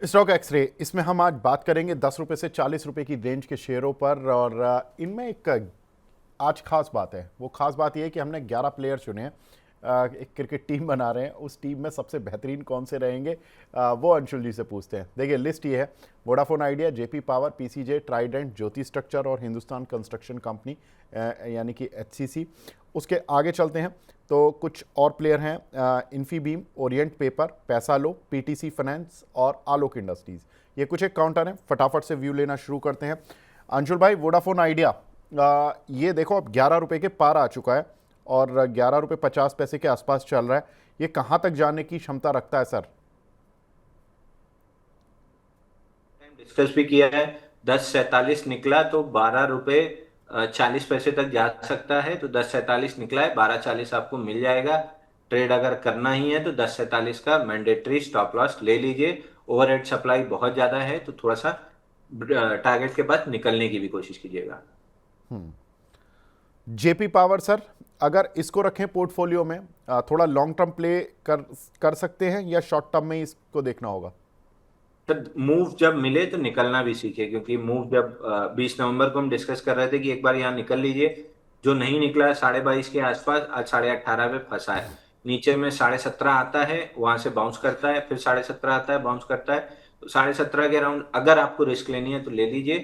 Stock x ray इसमें हम आज बात करेंगे 10 रुपए से 40 रुपए की रेंज के शेयरों पर। और इनमें एक आज खास बात है। वो खास बात ये है कि हमने 11 प्लेयर चुने हैं। एक क्रिकेट टीम बना रहे हैं। उस टीम में सबसे बेहतरीन कौन से रहेंगे, वो अंशुल जी से पूछते हैं। देखिए लिस्ट ये है: Vodafone Idea, JP Power, PCJ, Trident, Jyoti structure और हिंदुस्तान कंस्ट्रक्शन कंपनी यानी कि एचसीसी। उसके आगे चलते हैं तो कुछ और प्लेयर हैं: इन्फीबीम, ओरिएंट पेपर, पैसा लो, पीटीसी फाइनेंस और आलोक इंडस्ट्रीज। ये कुछ एक काउंटर हैं। फटाफट से व्यू लेना शुरू करते हैं। अंशुल भाई, वोडाफोन आइडिया ये देखो अब 11 रुपए के पार आ चुका है और 11 रुपए 50 पैसे के आसपास चल रहा है। ये कहाँ तक जाने की क्षमता रखता है सर? डिस्कस भी किया है। 10.47 निकला तो 12 रुपए 40 पैसे तक जा सकता है। तो 10.47 निकला है, 12.40 आपको मिल जाएगा। ट्रेड अगर करना ही है तो 10.47 का मैंडेटरी स्टॉप लॉस ले लीजिए। ओवरहेड सप्लाई बहुत ज्यादा है तो थोड़ा सा टारगेट के बाद निकलने की भी कोशिश कीजिएगा। जेपी पावर सर, अगर इसको रखें पोर्टफोलियो में, थोड़ा लॉन्ग टर्म प्ले कर कर सकते हैं या शॉर्ट टर्म में ही इसको देखना होगा? तो मूव जब मिले तो निकलना भी सीखे, क्योंकि मूव जब 20 नवंबर को हम डिस्कस कर रहे थे कि एक बार यहाँ निकल लीजिए। जो नहीं निकला है 22.5 के आसपास, आज 18.5 पे फंसा है। नीचे में 17.5 आता है, वहां से बाउंस करता है, फिर 17.5 आता है, बाउंस करता है। तो 17.5 के अराउंड अगर आपको रिस्क लेनी है तो ले लीजिए।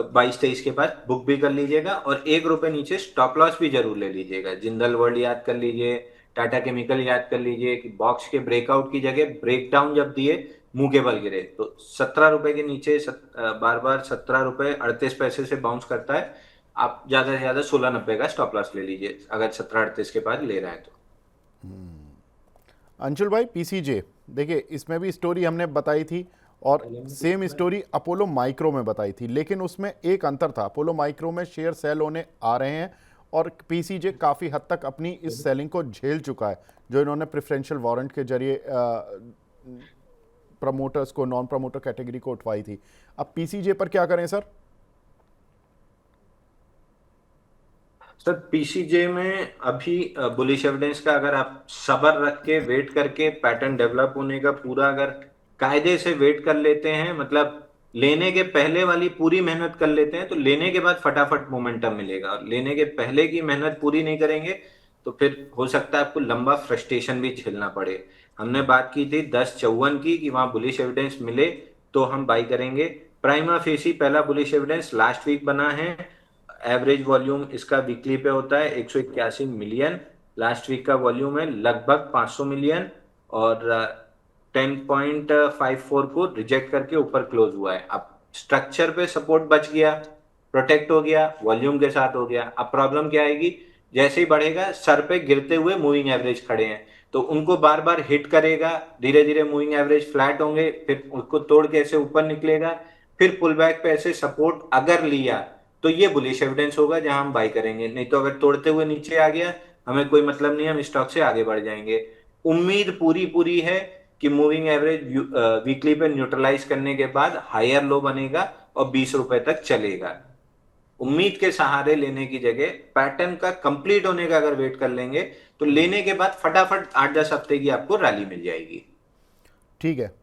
22-23 के बाद बुक भी कर लीजिएगा, और 1 रुपए नीचे स्टॉप लॉस भी जरूर ले लीजिएगा। जिंदल वर्ल्ड याद कर लीजिए, टाटा केमिकल याद कर लीजिए कि बॉक्स के ब्रेकआउट की जगह ब्रेकडाउन जब दिए, मुंह के बल गिरे। तो 17 रुपए के नीचे बार बार 17 रुपए 38 पैसे से बाउंस करता है। आप ज्यादा से ज्यादा 16.90 का स्टॉप लॉस ले लीजिए अगर 17.38 के बाद ले रहे हैं तो। अंशुल भाई, पीसीजे देखिए, इसमें भी स्टोरी हमने बताई थी और सेम स्टोरी अपोलो माइक्रो में बताई थी, लेकिन उसमें एक अंतर था। अपोलो माइक्रो में शेयर सेल होने आ रहे हैं और पीसीजे काफ़ी हद तक अपनी इस सेलिंग को झेल चुका है, जो इन्होंने प्रेफरेंशियल वारंट के जरिए प्रमोटर्स को, नॉन प्रमोटर कैटेगरी को उठवाई थी। अब पीसीजे पर क्या करें सर? सर पीसीजे में अभी बुलिश एविडेंस का अगर आप सब्र रख के वेट करके पैटर्न डेवलप होने का पूरा अगर कायदे से वेट कर लेते हैं, मतलब लेने के पहले वाली पूरी मेहनत कर लेते हैं, तो लेने के बाद फटाफट मोमेंटम मिलेगा। और लेने के पहले की मेहनत पूरी नहीं करेंगे तो फिर हो सकता है आपको लंबा फ्रस्ट्रेशन भी झेलना पड़े। हमने बात की थी 10.54 की कि वहां बुलिश एविडेंस मिले तो हम बाई करेंगे। प्राइमा फेसी पहला बुलिश एविडेंस लास्ट वीक बना है। एवरेज वॉल्यूम इसका वीकली पे होता है 181 मिलियन। लास्ट वीक का वॉल्यूम है लगभग 500 मिलियन। और 10.54 को रिजेक्ट करके ऊपर क्लोज हुआ है। अब स्ट्रक्चर पे सपोर्ट बच गया, प्रोटेक्ट हो गया, वॉल्यूम के साथ हो गया। अब प्रॉब्लम क्या आएगी, जैसे ही बढ़ेगा सर पे गिरते हुए मूविंग एवरेज खड़े हैं, तो उनको बार बार हिट करेगा। धीरे धीरे मूविंग एवरेज फ्लैट होंगे, फिर उसको तोड़ के ऐसे ऊपर निकलेगा। फिर पुल बैक पे ऐसे सपोर्ट अगर लिया तो ये बुलिश एविडेंस होगा जहां हम बाई करेंगे। नहीं तो अगर तोड़ते हुए नीचे आ गया, हमें कोई मतलब नहीं, हम स्टॉक से आगे बढ़ जाएंगे। उम्मीद पूरी पूरी है कि मूविंग एवरेज वीकली पे न्यूट्रलाइज करने के बाद हायर लो बनेगा और 20 रुपए तक चलेगा। उम्मीद के सहारे लेने की जगह पैटर्न का कंप्लीट होने का अगर वेट कर लेंगे तो लेने के बाद फटाफट 8-10 हफ्ते की आपको रैली मिल जाएगी। ठीक है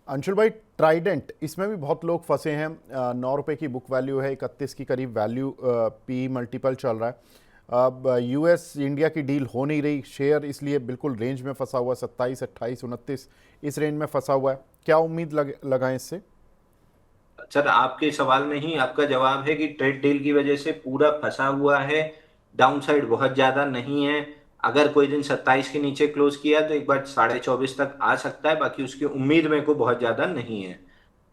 अंशुल भाई, ट्राइडेंट इसमें भी बहुत लोग फंसे हैं। 9 रुपए की बुक वैल्यू है, 31 की करीब वैल्यू पी मल्टीपल चल रहा है। अब यूएस इंडिया की डील हो नहीं रही, शेयर इसलिए बिल्कुल रेंज में फंसा हुआ है, 27, 28, 29 इस रेंज में फंसा हुआ है। क्या उम्मीद लगाएं इससे? सर आपके सवाल में ही आपका जवाब है कि ट्रेड डील की वजह से पूरा फंसा हुआ है। डाउनसाइड बहुत ज्यादा नहीं है। अगर कोई दिन 27 के नीचे क्लोज किया तो एक बार 24.5 तक आ सकता है, बाकी उसकी उम्मीद मेरे को बहुत ज्यादा नहीं है।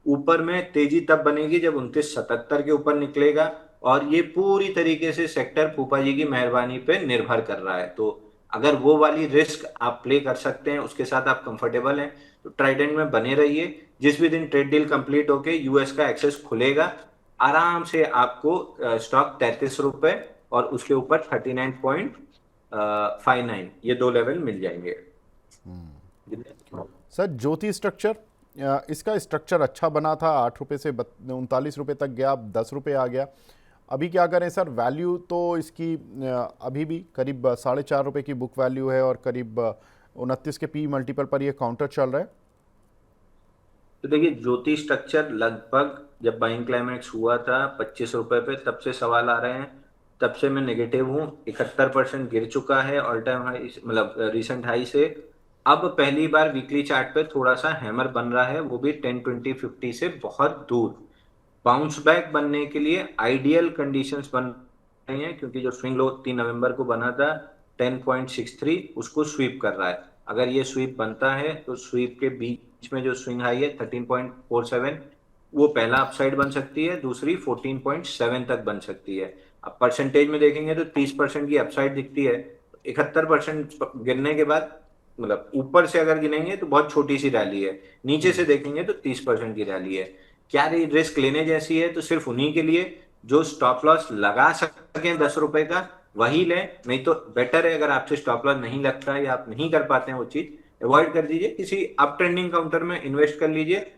ऊपर में तेजी तब बनेगी जब 29.77 के ऊपर निकलेगा। और ये पूरी तरीके से सेक्टर फूफा जी की मेहरबानी पे निर्भर कर रहा है। तो अगर वो वाली रिस्क आप प्ले कर सकते हैं, उसके साथ आप कंफर्टेबल हैं, तो ट्राइडेंट में बने रहिए। जिस भी दिन ट्रेड डील कंप्लीट होके यूएस का एक्सेस खुलेगा, आराम से आपको स्टॉक 33 रुपए और उसके ऊपर 39.59 ये दो लेवल मिल जाएंगे। सर ज्योति स्ट्रक्चर, इसका स्ट्रक्चर अच्छा बना था, 8 रुपए से 39 रुपए तक गया, अब 10 रुपए आ गया। अभी क्या करें सर? वैल्यू तो इसकी अभी भी करीब 4.5 रुपए की बुक वैल्यू है और करीब 29 के पी मल्टीपल पर ये काउंटर चल रहा है। तो देखिए ज्योति स्ट्रक्चर लगभग जब बाइंग क्लाइमेक्स हुआ था 25 रुपए पे, तब से सवाल आ रहे हैं, तब से मैं नेगेटिव हूँ। 71% गिर चुका है ऑल टाइम हाई, मतलब रिसेंट हाई से। अब पहली बार वीकली चार्ट पे थोड़ा सा हैमर बन रहा है, वो भी 10 20 50 से बहुत दूर। बाउंस बैक बनने के लिए आइडियल कंडीशंस बन रही हैं, क्योंकि जो स्विंग लो 3 नवंबर को बना था 10.63, उसको स्वीप कर रहा है। अगर ये स्वीप बनता है तो स्वीप के बीच में जो स्विंग हाई है 13.47, वो पहला अपसाइड बन सकती है, दूसरी 14.7 तक बन सकती है। अब परसेंटेज में देखेंगे तो 30% की अपसाइड दिखती है। 71% गिरने के बाद, मतलब ऊपर से अगर गिनेंगे तो बहुत छोटी सी रैली है, नीचे से देखेंगे तो 30% की रैली है। क्या रिस्क लेने जैसी है तो सिर्फ उन्हीं के लिए जो स्टॉप लॉस लगा सके 10 रुपए का, वही लें। नहीं तो बेटर है, अगर आपसे स्टॉप लॉस नहीं लगता है या आप नहीं कर पाते हैं वो चीज, अवॉइड कर दीजिए, किसी अप ट्रेंडिंग काउंटर में इन्वेस्ट कर लीजिए।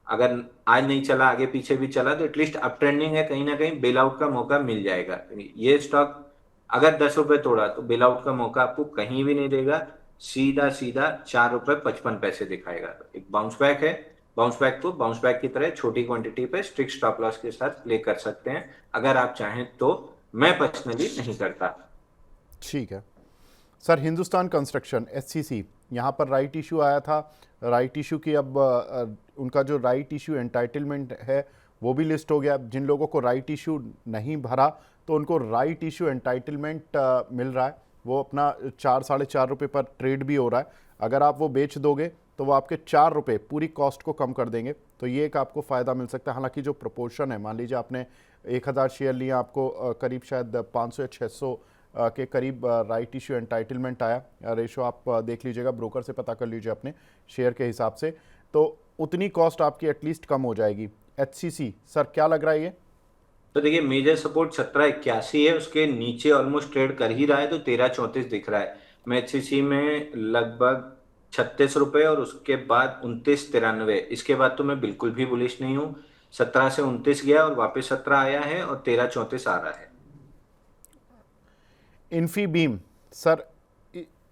अगर आज नहीं चला, आगे पीछे भी चला, तो एटलीस्ट अप ट्रेंडिंग है, कहीं ना कहीं बेल आउट का मौका मिल जाएगा। ये स्टॉक अगर 10 रुपए तोड़ा तो बेल आउट का मौका आपको कहीं भी नहीं देगा, सीधा सीधा 4 रुपए 55 पैसे दिखाएगा। तो एक बाउंस बैक है, बाउंस बैक को बाउंस बैक की तरह छोटी क्वांटिटी पे स्ट्रिक्ट स्टॉप लॉस के साथ प्ले कर सकते हैं, अगर आप चाहें तो। मैं पर्सनली नहीं करता। ठीक है सर। हिंदुस्तान कंस्ट्रक्शन एचसीसी, यहाँ पर राइट इशू आया था। राइट इशू की अब उनका जो राइट इशू एंटाइटलमेंट है वो भी लिस्ट हो गया। जिन लोगों को राइट इशू नहीं भरा तो उनको राइट इशू एंटाइटलमेंट मिल रहा है। वो अपना 4 साढ़े 4 रुपये पर ट्रेड भी हो रहा है। अगर आप वो बेच दोगे तो वो आपके 4 रुपये पूरी कॉस्ट को कम कर देंगे। तो ये एक आपको फ़ायदा मिल सकता है। हालांकि जो प्रोपोर्शन है, मान लीजिए आपने 1000 शेयर लिया, आपको करीब शायद 500 या 600 के करीब राइट इशू एंटाइटलमेंट आया। रेशो आप देख लीजिएगा, ब्रोकर से पता कर लीजिए अपने शेयर के हिसाब से, तो उतनी कॉस्ट आपकी एटलीस्ट कम हो जाएगी। एचसीसी सर क्या लग रहा है ये? तो देखिए मेजर सपोर्ट 1781 है, उसके नीचे ऑलमोस्ट ट्रेड कर ही रहा है, तो 1334 दिख रहा है। मैं एचसीसी में लगभग 36 रुपए, और उसके बाद 2993, इसके बाद तो मैं बिल्कुल भी बुलिश नहीं हूँ। 17 से 29 गया और वापस 17 आया है, और 1334 आ रहा है। इन्फीबीम सर,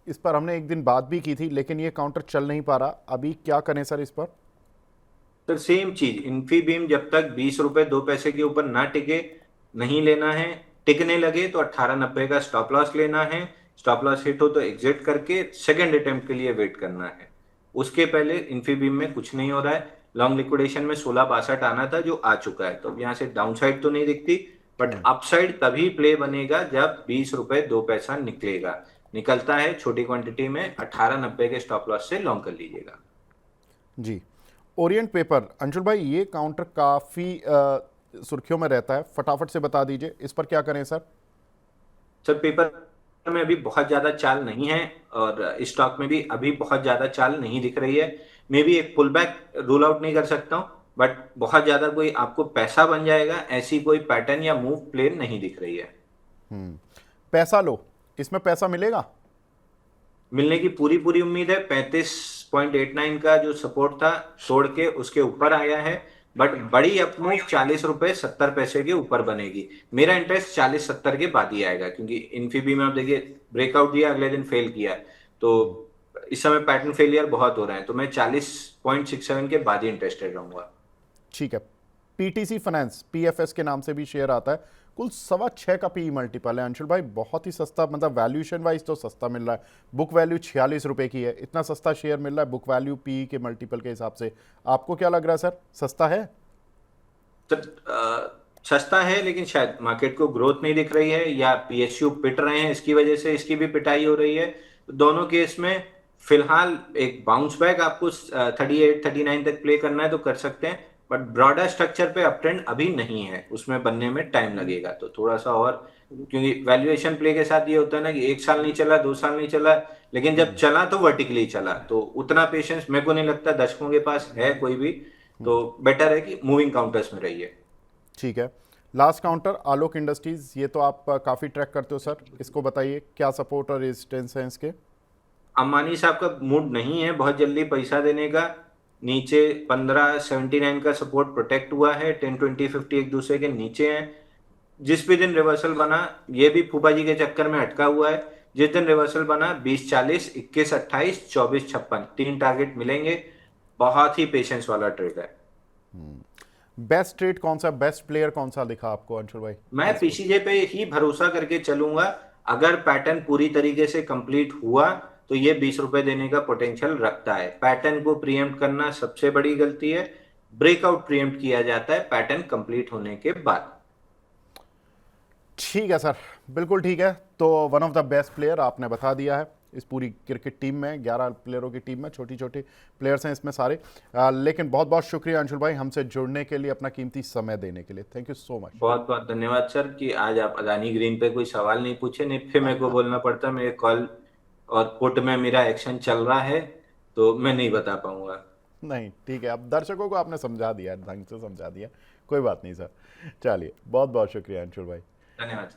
इस पर हमने एक दिन बात भी की थी, लेकिन ये काउंटर चल नहीं पा रहा। अभी क्या करें सर इस पर? तो सेम चीज, इन्फीबीम जब तक 20 रुपए 2 पैसे के ऊपर ना टिके, नहीं लेना है। टिकने लगे तो 1890 का स्टॉप लॉस लेना है। स्टॉप लॉस हिट हो तो एग्जिट करके सेकंड अटेम्प्ट के लिए वेट करना है। उसके पहले इन्फीबीम में कुछ नहीं हो रहा है। लॉन्ग लिक्विडेशन में 1662 आना था, जो आ चुका है, तो अब यहाँ से डाउन साइड तो नहीं दिखती, बट अपसाइड तभी प्ले बनेगा जब 20 रुपए 2 पैसा निकलेगा। निकलता है छोटी क्वांटिटी में, 1890 के स्टॉप लॉस से लॉन्ग कर लीजिएगा। जी। ओरिएंट पेपर, अंशुल भाई ये काउंटर काफ़ी सुर्खियों में रहता है, फटाफट से बता दीजिए इस पर क्या करें सर? सर पेपर में अभी बहुत ज्यादा चाल नहीं है, और स्टॉक में भी अभी बहुत ज्यादा चाल नहीं दिख रही है। मे बी एक पुल बैक रूल आउट नहीं कर सकता हूँ, बट बहुत ज्यादा कोई आपको पैसा बन जाएगा ऐसी कोई पैटर्न या मूव प्लेन नहीं दिख रही है। पैसा लो, इसमें पैसा मिलेगा? मिलने की पूरी पूरी उम्मीद है। 35.89 का जो सपोर्ट था तोड़ के उसके ऊपर आया है, बट बड़ी अपमूव 40 रुपए 70 पैसे के ऊपर बनेगी। मेरा इंटरेस्ट 40 70 के बाद ही आएगा, क्योंकि इन्फीबी में आप देखिए ब्रेकआउट दिया, अगले दिन फेल किया, तो इस समय पैटर्न फेलियर बहुत हो रहे हैं, तो मैं 40.67 के बाद ही इंटरेस्टेड रहूंगा। ठीक है। पीटीसी फाइनेंस, पीएफएस के नाम से भी शेयर आता है, कुल 6.25 का पी मल्टीपल है। अंशुल भाई बहुत ही सस्ता, मतलब वैल्यूएशन वाइज तो सस्ता मिल रहा है। बुक वैल्यू 46 रुपए की है, इतना सस्ता शेयर मिल रहा है बुक वैल्यू पी के मल्टीपल के हिसाब से। आपको क्या लग रहा है सर, सस्ता है? सस्ता है, लेकिन शायद मार्केट को ग्रोथ नहीं दिख रही है, या पीएसयू पिट रहे हैं, इसकी वजह से इसकी भी पिटाई हो रही है। तो दोनों केस में फिलहाल एक बाउंस बैक आपको 38 39 तक प्ले करना है तो कर सकते हैं, बट ब्रॉडर स्ट्रक्चर पे अप ट्रेंड अभी नहीं है, उसमें बनने में टाइम लगेगा, तो थोड़ा सा और। क्योंकि वैल्यूएशन प्ले के साथ ये होता है ना कि 1 साल नहीं चला, 2 साल नहीं चला, लेकिन जब चला तो वर्टिकली चला, तो उतना पेशेंस मेरे को नहीं लगता दर्शकों के पास है कोई भी। तो बेटर है कि मूविंग काउंटर्स में रहिए। ठीक है। लास्ट काउंटर आलोक इंडस्ट्रीज, ये तो आप काफ़ी ट्रैक करते हो सर, इसको बताइए क्या सपोर्ट और रेजिस्टेंस है इसके? अंबानी साहब का मूड नहीं है बहुत जल्दी पैसा देने का। नीचे 1579 का सपोर्ट प्रोटेक्ट हुआ है, 10 20 50 एक दूसरे के नीचे हैं। जिस भी दिन रिवर्सल बना, ये भी फूफा जी के चक्कर में अटका हुआ है। जिस दिन रिवर्सल बना 20 40 21 28 24 56 तीन टारगेट मिलेंगे। बहुत ही पेशेंस वाला ट्रेड है। बेस्ट ट्रेड कौन सा, बेस्ट प्लेयर कौन सा दिखा आपको अंशुल भाई? मैं पीसीजे पे ही भरोसा करके चलूंगा। अगर पैटर्न पूरी तरीके से कंप्लीट हुआ तो ये 20 रुपए देने का पोटेंशियल रखता है। पैटर्न को प्रीएम्प्ट करना सबसे बड़ी गलती है। ब्रेकआउट प्रीएम्प्ट किया जाता है पैटर्न कंप्लीट होने के बाद। ठीक है सर, बिल्कुल ठीक है। तो one of the best player आपने बता दिया है इस पूरी क्रिकेट टीम में, 11 प्लेयरों की टीम में, छोटी छोटी प्लेयर्स हैं इसमें सारे। लेकिन बहुत बहुत शुक्रिया अंशुल भाई हमसे जुड़ने के लिए, अपना कीमती समय देने के लिए। Thank you so much. बहुत बहुत धन्यवाद सर कि आज आप अदानी ग्रीन पे कोई सवाल नहीं पूछे, नहीं फिर मेरे को बोलना पड़ता मेरे कॉल और पुट में मेरा एक्शन चल रहा है तो मैं नहीं बता पाऊंगा। नहीं ठीक है, अब दर्शकों को आपने समझा दिया, ढंग से समझा दिया, कोई बात नहीं सर। चलिए, बहुत बहुत शुक्रिया अंशुल भाई। धन्यवाद।